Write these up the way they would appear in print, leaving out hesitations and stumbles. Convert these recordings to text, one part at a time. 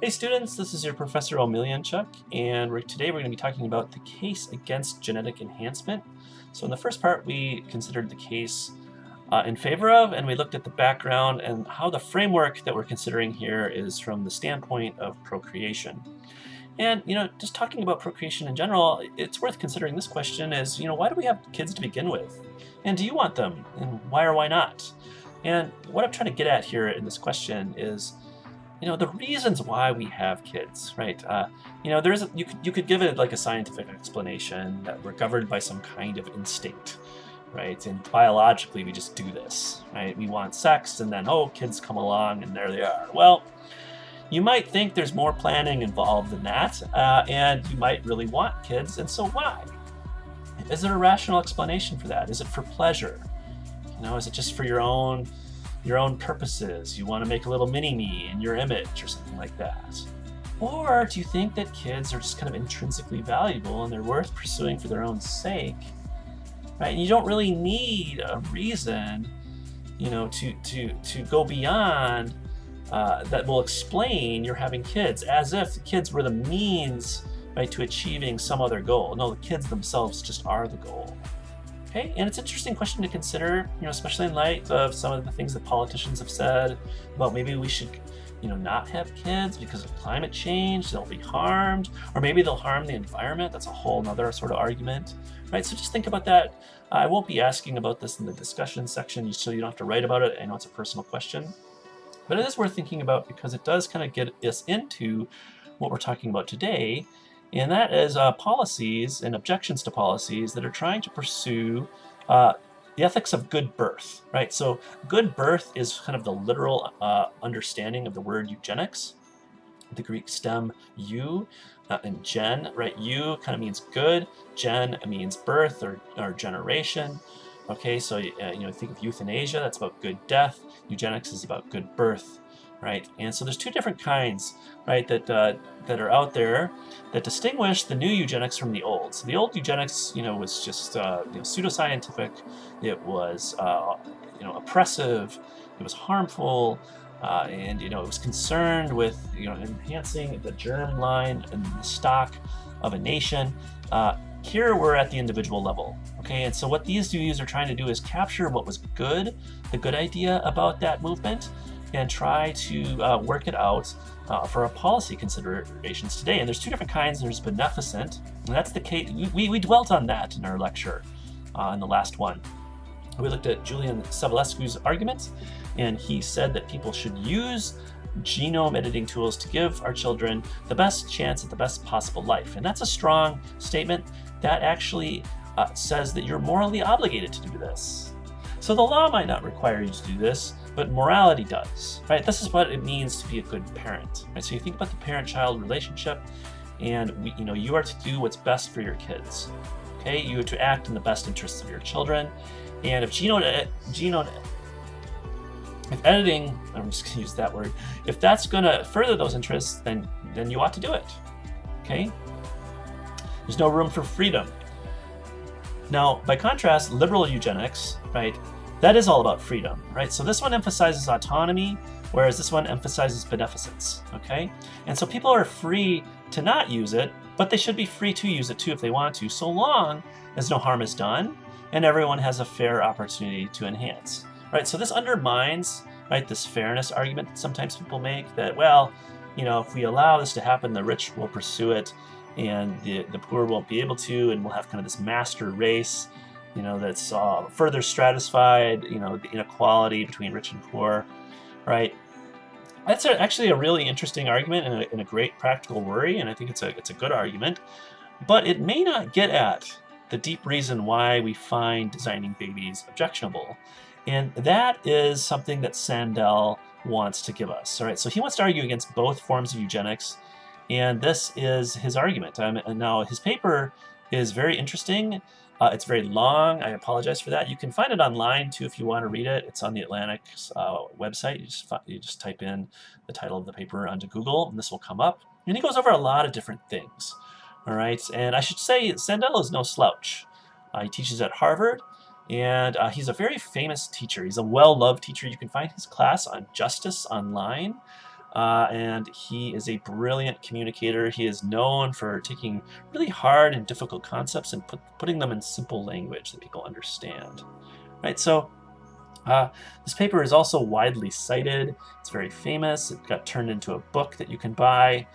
Hey students, this is your Professor Omelianchuk, and today we're going to be talking about the case against genetic enhancement. So in the first part, we considered the case in favor of, and we looked at the background and how the framework that we're considering here is from the standpoint of procreation. And, just talking about procreation in general, it's worth considering this question is, why do we have kids to begin with? And do you want them? And why or why not? And what I'm trying to get at here in this question is, the reasons why we have kids, right? You could give it like a scientific explanation that we're governed by some kind of instinct, right? And biologically, we just do this, right? We want sex, and then kids come along, and there they are. Well, you might think there's more planning involved than that, and you might really want kids, and so why? Is there a rational explanation for that? Is it for pleasure? Is it just for your own purposes? You want to make a little mini-me in your image or something like that? Or do you think that kids are just kind of intrinsically valuable and they're worth pursuing for their own sake, right? And you don't really need a reason, to go beyond that will explain you're having kids, as if the kids were the means, right, to achieving some other goal. No, the kids themselves just are the goal. Okay, and it's an interesting question to consider, especially in light of some of the things that politicians have said about maybe we should, not have kids because of climate change, they'll be harmed, or maybe they'll harm the environment. That's a whole nother sort of argument, right? So just think about that. I won't be asking about this in the discussion section, so you don't have to write about it. I know it's a personal question, but it is worth thinking about because it does kind of get us into what we're talking about today. And that is policies and objections to policies that are trying to pursue the ethics of good birth, right? So good birth is kind of the literal understanding of the word eugenics, the Greek stem eu and gen, right? Eu kind of means good, gen means birth or generation. Okay, so think of euthanasia, that's about good death. Eugenics is about good birth, right? And so there's two different kinds, right, that are out there that distinguish the new eugenics from the old. So the old eugenics, was just pseudoscientific. It was oppressive. It was harmful, and it was concerned with enhancing the germline and the stock of a nation. Here we're at the individual level, okay? And so what these views are trying to do is capture what was good, the good idea about that movement, and try to work it out for our policy considerations today. And there's two different kinds. There's beneficent, and that's the case. We dwelt on that in our lecture in the last one. We looked at Julian Savulescu's argument, and he said that people should use genome editing tools to give our children the best chance at the best possible life. And that's a strong statement that actually says that you're morally obligated to do this. So the law might not require you to do this, but morality does, right? This is what it means to be a good parent, right? So you think about the parent-child relationship, and you are to do what's best for your kids, okay? You are to act in the best interests of your children, and if if editing, I'm just going to use that word, if that's going to further those interests, then you ought to do it, okay? There's no room for freedom. Now, by contrast, liberal eugenics, right, that is all about freedom, right? So this one emphasizes autonomy, whereas this one emphasizes beneficence, okay? And so people are free to not use it, but they should be free to use it too if they want to, so long as no harm is done and everyone has a fair opportunity to enhance, right? So this undermines, right, this fairness argument that sometimes people make that, well, if we allow this to happen, the rich will pursue it and the poor won't be able to, and we'll have kind of this master race, that's further stratified, the inequality between rich and poor, right? That's actually a really interesting argument and a great practical worry, and I think it's a good argument, but it may not get at the deep reason why we find designing babies objectionable, and that is something that Sandel wants to give us. All right, so he wants to argue against both forms of eugenics, and this is his argument. And now his paper is very interesting. It's very long. I apologize for that. You can find it online too if you want to read it. It's on the Atlantic's website. You just type in the title of the paper onto Google, and this will come up. And he goes over a lot of different things. All right, and I should say Sandel is no slouch. He teaches at Harvard, and he's a very famous teacher. He's a well-loved teacher. You can find his class on justice online. and he is a brilliant communicator. He is known for taking really hard and difficult concepts and putting them in simple language that people understand. Right? So this paper is also widely cited. It's very famous. It got turned into a book that you can buy.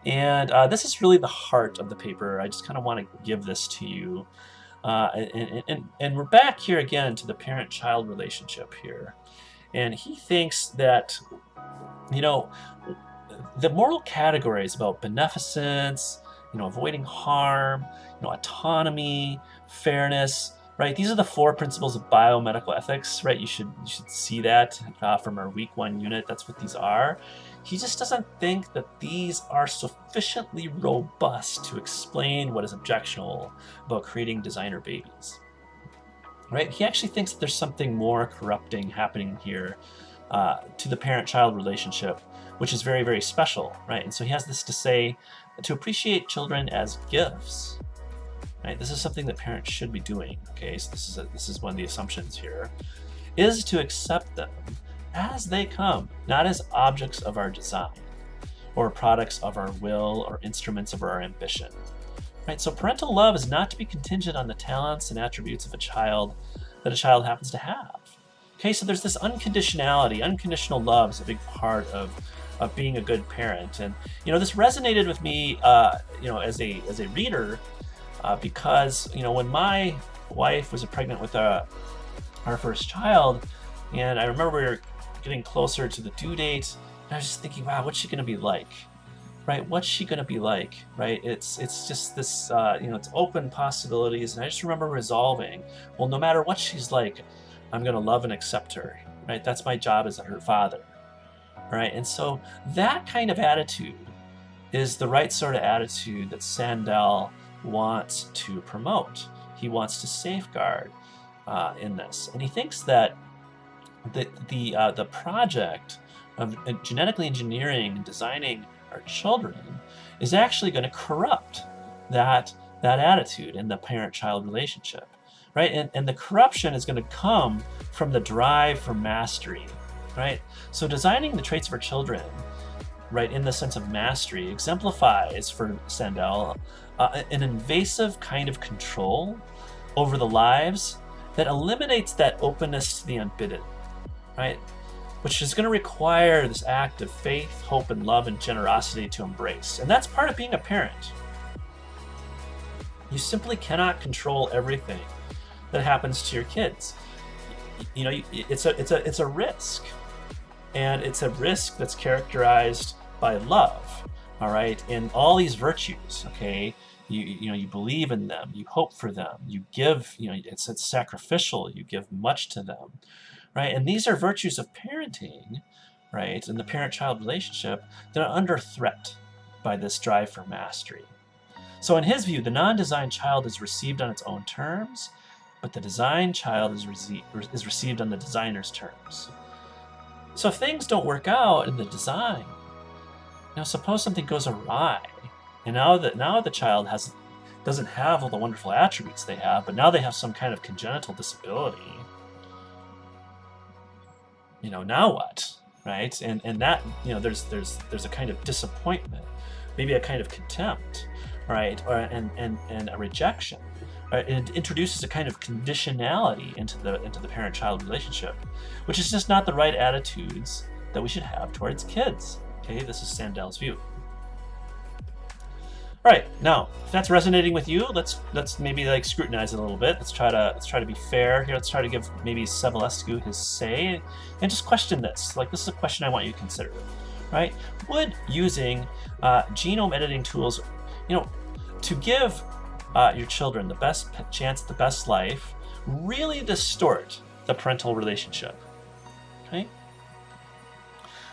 And this is really the heart of the paper. I just kind of want to give this to you. And we're back here again to the parent-child relationship here. And he thinks that, you know, the moral categories about beneficence, avoiding harm, autonomy, fairness, right? These are the 4 principles of biomedical ethics, right? You should see that from our week 1 unit. That's what these are. He just doesn't think that these are sufficiently robust to explain what is objectionable about creating designer babies, right? He actually thinks that there's something more corrupting happening here to the parent-child relationship, which is very, very special, right? And so he has this to say, to appreciate children as gifts, right? This is something that parents should be doing, okay? So this is one of the assumptions here, is to accept them as they come, not as objects of our design, or products of our will, or instruments of our ambition, right? So parental love is not to be contingent on the talents and attributes of a child that a child happens to have. Okay, so there's this unconditionality. Unconditional love is a big part of being a good parent, and this resonated with me, as a reader, because when my wife was pregnant with our first child, and I remember we were getting closer to the due date, and I was just thinking, wow, what's she going to be like, right? What's she going to be like, right? It's just this, it's open possibilities, and I just remember resolving, well, no matter what she's like, I'm going to love and accept her, right? That's my job as her father, right? And so that kind of attitude is the right sort of attitude that Sandel wants to promote. He wants to safeguard in this, and he thinks that the project of genetically engineering and designing our children is actually going to corrupt that attitude in the parent-child relationship, right? And the corruption is going to come from the drive for mastery, right? So designing the traits of our children, right, in the sense of mastery, exemplifies for Sandel an invasive kind of control over the lives that eliminates that openness to the unbidden, right? Which is going to require this act of faith, hope, and love and generosity to embrace. And that's part of being a parent. You simply cannot control everything that happens to your kids. It's a risk, and it's a risk that's characterized by love, all right, and all these virtues. Okay, you believe in them, you hope for them, you give. It's sacrificial. You give much to them, right? And these are virtues of parenting, right? And the parent-child relationship that are under threat by this drive for mastery. So in his view, the non-designed child is received on its own terms, but the designed child is received on the designer's terms. So if things don't work out in the design, suppose something goes awry, and now the child doesn't have all the wonderful attributes they have, but now they have some kind of congenital disability. Now what, right? And that there's a kind of disappointment, maybe a kind of contempt, right? And a rejection. Right? And it introduces a kind of conditionality into the parent-child relationship, which is just not the right attitudes that we should have towards kids. Okay, this is Sandel's view. All right, now if that's resonating with you, let's maybe scrutinize it a little bit. Let's try to be fair here. Let's try to give maybe Sevulescu his say, and just question this. This is a question I want you to consider. Right? Would using genome editing tools, to give your children the best chance, the best life, really distort the parental relationship? Okay?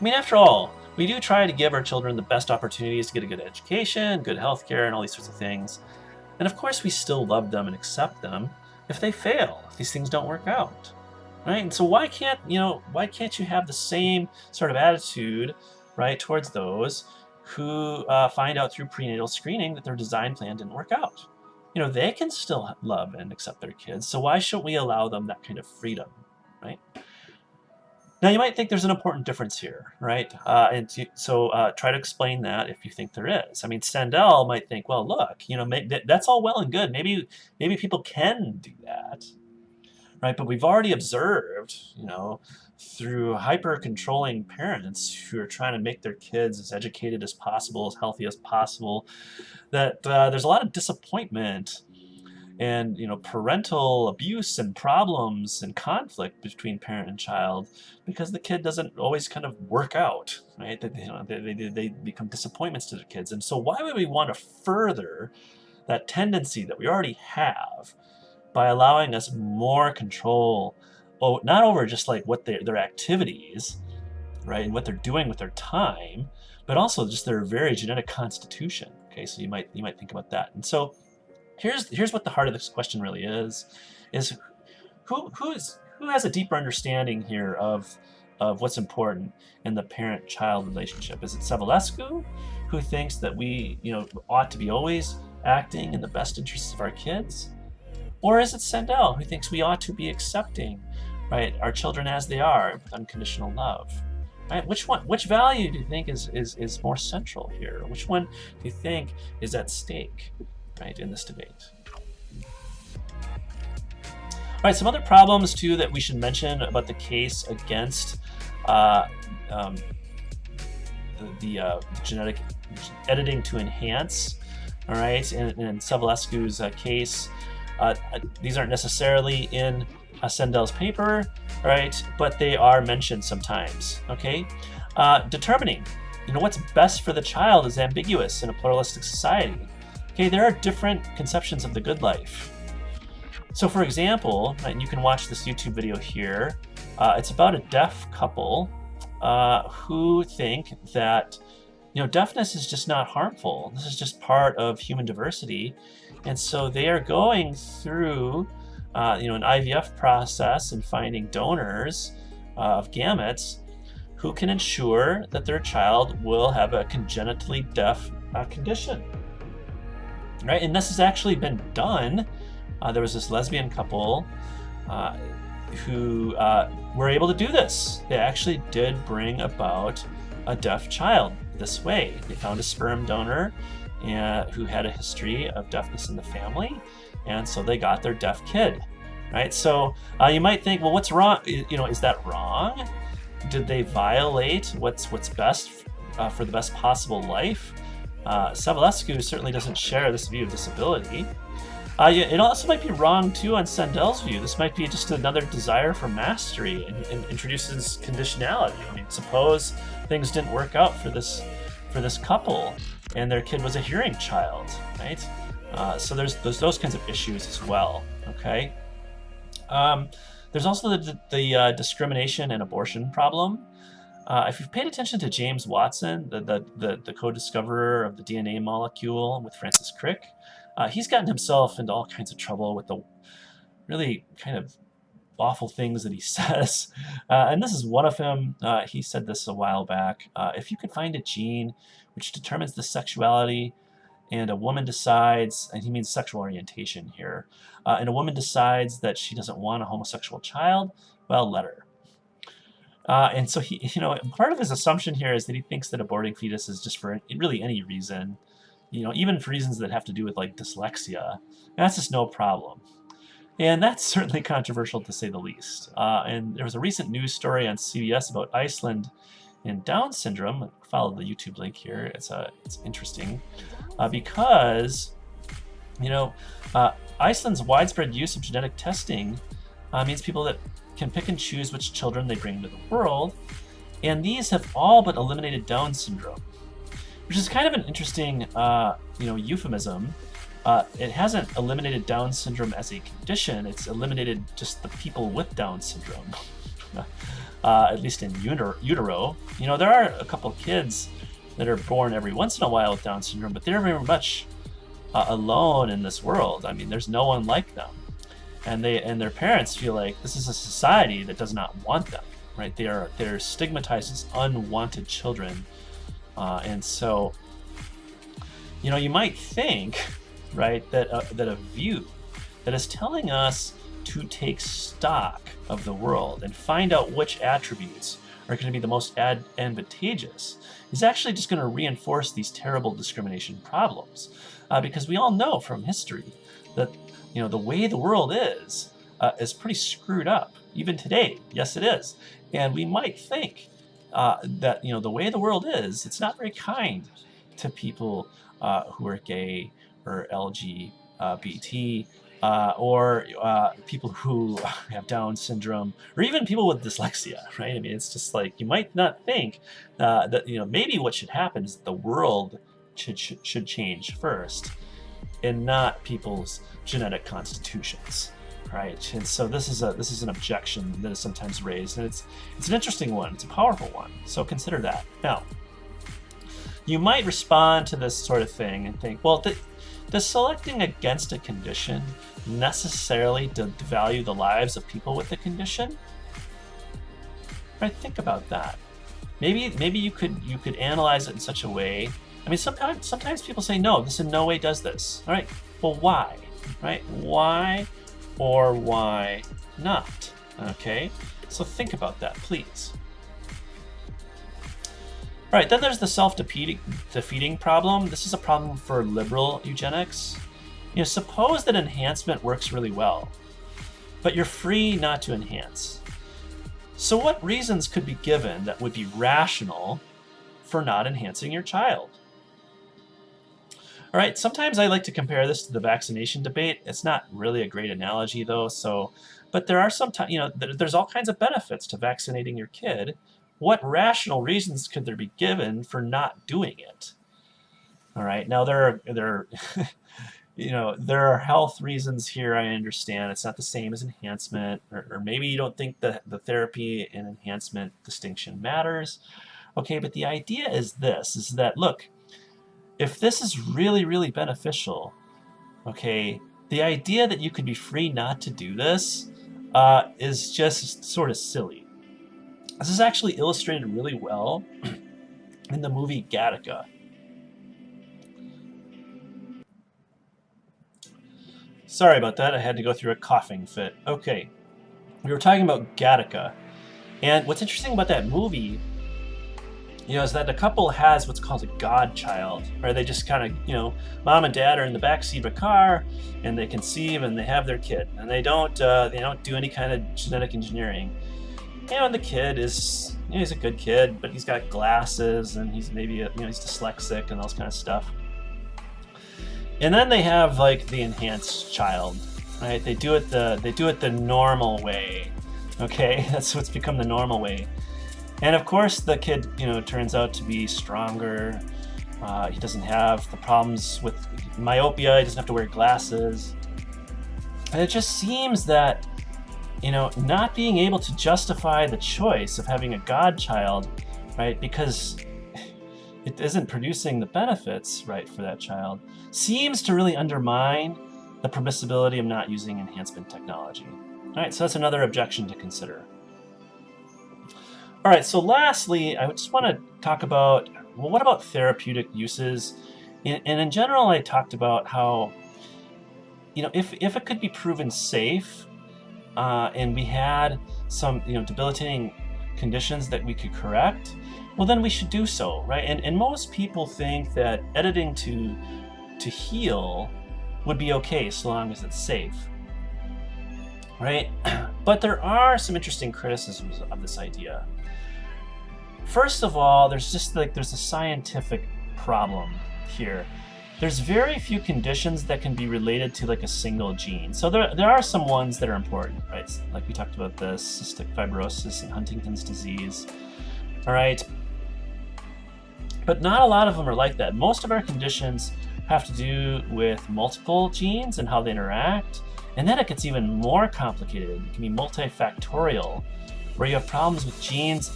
I mean, after all, we do try to give our children the best opportunities to get a good education, good health care, and all these sorts of things. And of course, we still love them and accept them if they fail, if these things don't work out, right? And so why can't you have the same sort of attitude, right, towards those who find out through prenatal screening that their design plan didn't work out? They can still love and accept their kids, so why shouldn't we allow them that kind of freedom, right? Now you might think there's an important difference here, right? So try to explain that if you think there is. I mean, Stendhal might think, well, look, that's all well and good. Maybe people can do that, right? But we've already observed, through hyper-controlling parents who are trying to make their kids as educated as possible, as healthy as possible, that there's a lot of disappointment and parental abuse and problems and conflict between parent and child because the kid doesn't always kind of work out, right? They become disappointments to their kids. And so why would we want to further that tendency that we already have by allowing us more control, not over just like what their activities, right, and what they're doing with their time, but also just their very genetic constitution. Okay, so you might think about that. And so here's what the heart of this question really is who has a deeper understanding here of what's important in the parent-child relationship? Is it Savulescu, who thinks that we ought to be always acting in the best interests of our kids? Or is it Stendhal, who thinks we ought to be accepting, right, our children as they are with unconditional love? Right? Which value do you think is more central here? Which one do you think is at stake, right, in this debate? All right, some other problems too that we should mention about the case against the genetic editing to enhance. All right, in Savulescu's case, these aren't necessarily in Stendhal's paper, right? But they are mentioned sometimes. Okay, determining, what's best for the child is ambiguous in a pluralistic society. Okay, there are different conceptions of the good life. So, for example, and you can watch this YouTube video here. It's about a deaf couple who think that deafness is just not harmful. This is just part of human diversity, and so they are going through an IVF process and finding donors of gametes who can ensure that their child will have a congenitally deaf condition. Right, and this has actually been done. There was this lesbian couple who were able to do this. They actually did bring about a deaf child this way. They found a sperm donor who had a history of deafness in the family, and so they got their deaf kid. Right, so you might think, well, what's wrong? Is that wrong? Did they violate what's best for the best possible life? Savulescu certainly doesn't share this view of disability. It also might be wrong too on Stendhal's view. This might be just another desire for mastery and introduces conditionality. I mean, suppose things didn't work out for this couple and their kid was a hearing child, right? So there's those kinds of issues as well. Okay. There's also the discrimination and abortion problem. If you've paid attention to James Watson, the co-discoverer of the DNA molecule with Francis Crick, he's gotten himself into all kinds of trouble with the really kind of awful things that he says. And this is one of them. He said this a while back. If you can find a gene which determines the sexuality, and a woman decides, and he means sexual orientation here, and a woman decides that she doesn't want a homosexual child, well, let her. And so he, part of his assumption here is that he thinks that aborting fetus is just for really any reason, even for reasons that have to do with like dyslexia. And that's just no problem. And that's certainly controversial to say the least. And there was a recent news story on CBS about Iceland and Down syndrome. Follow the YouTube link here. It's interesting because Iceland's widespread use of genetic testing means people that can pick and choose which children they bring into the world, and these have all but eliminated Down syndrome, which is kind of an interesting euphemism. It hasn't eliminated Down syndrome as a condition. It's eliminated just the people with Down syndrome. At least in utero. There are a couple kids that are born every once in a while with Down syndrome, but they're very much alone in this world. I mean, there's no one like them. And their parents feel like this is a society that does not want them, right? They're stigmatized as unwanted children. And so, you might think, right, that a view that is telling us to take stock of the world and find out which attributes are going to be the most advantageous is actually just going to reinforce these terrible discrimination problems. Because we all know from history that the way the world is pretty screwed up, even today. Yes, it is. And we might think that the way the world is, it's not very kind to people who are gay or LGBT, or people who have Down syndrome, or even people with dyslexia, right? I mean, it's just like, you might not think that maybe what should happen is the world should change first, and not people's genetic constitutions, right? And so this is an objection that is sometimes raised, and it's an interesting one. It's a powerful one. So consider that. Now, you might respond to this sort of thing and think, well, does selecting against a condition necessarily devalue the lives of people with the condition? Right? Think about that. Maybe you could analyze it in such a way. I mean, sometimes people say, no, this in no way does this. All right. Well, why? Right? Why or why not? Okay. So think about that, please. All right, then there's the self-defeating problem. This is a problem for liberal eugenics. Suppose that enhancement works really well, but you're free not to enhance. So what reasons could be given that would be rational for not enhancing your child? All right, sometimes I like to compare this to the vaccination debate. It's not really a great analogy though, but there are there's all kinds of benefits to vaccinating your kid. What rational reasons could there be given for not doing it? All right. Now there are health reasons here. I understand it's not the same as enhancement, or maybe you don't think that the therapy and enhancement distinction matters. Okay, but the idea is that look, if this is really, really beneficial, okay, the idea that you could be free not to do this is just sort of silly. This is actually illustrated really well in the movie Gattaca. Sorry about that. I had to go through a coughing fit. Okay. We were talking about Gattaca. And what's interesting about that movie, is that the couple has what's called a godchild, where they just kind of, mom and dad are in the backseat of a car, and they conceive and they have their kid, and they don't do any kind of genetic engineering. And the kid is, he's a good kid, but he's got glasses, and he's maybe he's dyslexic and all this kind of stuff. And then they have like the enhanced child, right? They do it the normal way. Okay, that's what's become the normal way. And of course, the kid, turns out to be stronger. He doesn't have the problems with myopia. He doesn't have to wear glasses. And it just seems that, not being able to justify the choice of having a godchild, right, because it isn't producing the benefits, right, for that child, seems to really undermine the permissibility of not using enhancement technology. All right, so that's another objection to consider. All right, so lastly, I just want to talk about, well, what about therapeutic uses? And in general, I talked about how, if it could be proven safe, and we had some, debilitating conditions that we could correct, well, then we should do so, right? And most people think that editing to heal would be okay so long as it's safe, right? But there are some interesting criticisms of this idea. First of all, there's a scientific problem here. There's very few conditions that can be related to like a single gene. So there are some ones that are important, right? Like we talked about the cystic fibrosis and Huntington's disease, all right? But not a lot of them are like that. Most of our conditions have to do with multiple genes and how they interact. And then it gets even more complicated. It can be multifactorial, where you have problems with genes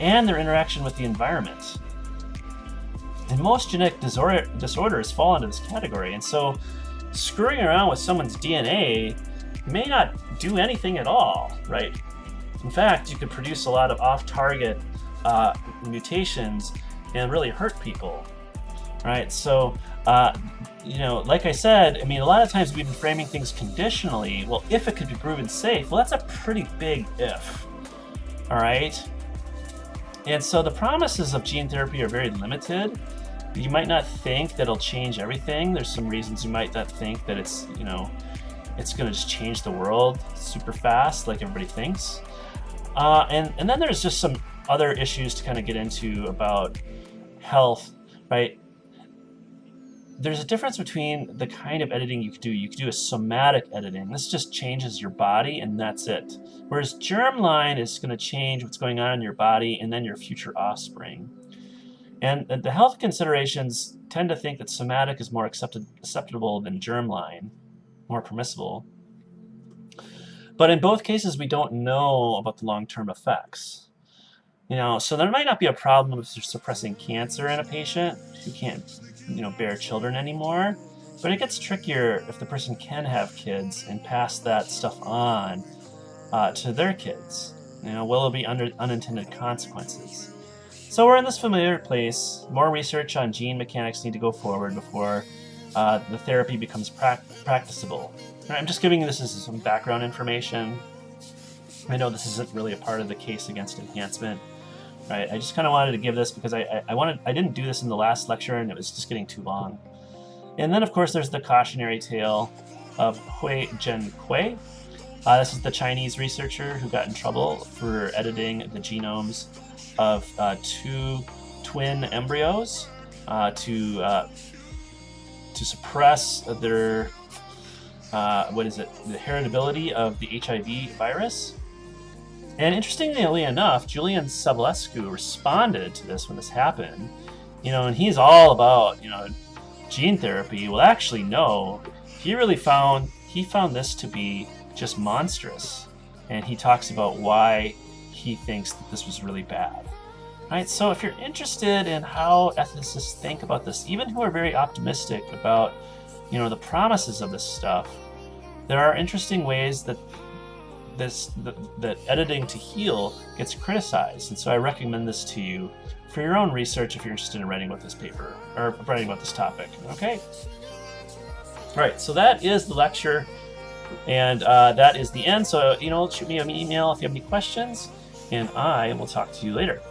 and their interaction with the environment. And most genetic disorders fall into this category. And so screwing around with someone's DNA may not do anything at all, right? In fact, you could produce a lot of off-target mutations and really hurt people. right? So, like I said, I mean, a lot of times we've been framing things conditionally. Well, if it could be proven safe, well, that's a pretty big if, all right? And so the promises of gene therapy are very limited. You might not think that it'll change everything. There's some reasons you might not think that it's going to just change the world super fast like everybody thinks. And then there's just some other issues to kind of get into about health, right? There's a difference between the kind of editing you could do. You could do a somatic editing. This just changes your body and that's it. Whereas germline is going to change what's going on in your body and then your future offspring. And the health considerations tend to think that somatic is more acceptable than germline, more permissible. But in both cases, we don't know about the long-term effects. So there might not be a problem if you're suppressing cancer in a patient who can't, bear children anymore. But it gets trickier if the person can have kids and pass that stuff on to their kids. Will there be unintended consequences? So we're in this familiar place. More research on gene mechanics need to go forward before the therapy becomes practicable. I'm just giving this as some background information. I know this isn't really a part of the case against enhancement. Right? I just kind of wanted to give this because I didn't do this in the last lecture and it was just getting too long. And then of course there's the cautionary tale of Hui Zhenhui. This is the Chinese researcher who got in trouble for editing the genomes of two twin embryos to suppress their the heritability of the HIV virus. And interestingly enough, Julian Savulescu responded to this when this happened, and he's all about, gene therapy. Well, actually, no, he found this to be just monstrous. And he talks about why he thinks that this was really bad. Right? So if you're interested in how ethicists think about this, even who are very optimistic about, the promises of this stuff, there are interesting ways that that editing to heal gets criticized. And so I recommend this to you for your own research if you're interested in writing about this paper or writing about this topic. Okay. All right. So that is the lecture, and that is the end. So shoot me an email if you have any questions, and I will talk to you later.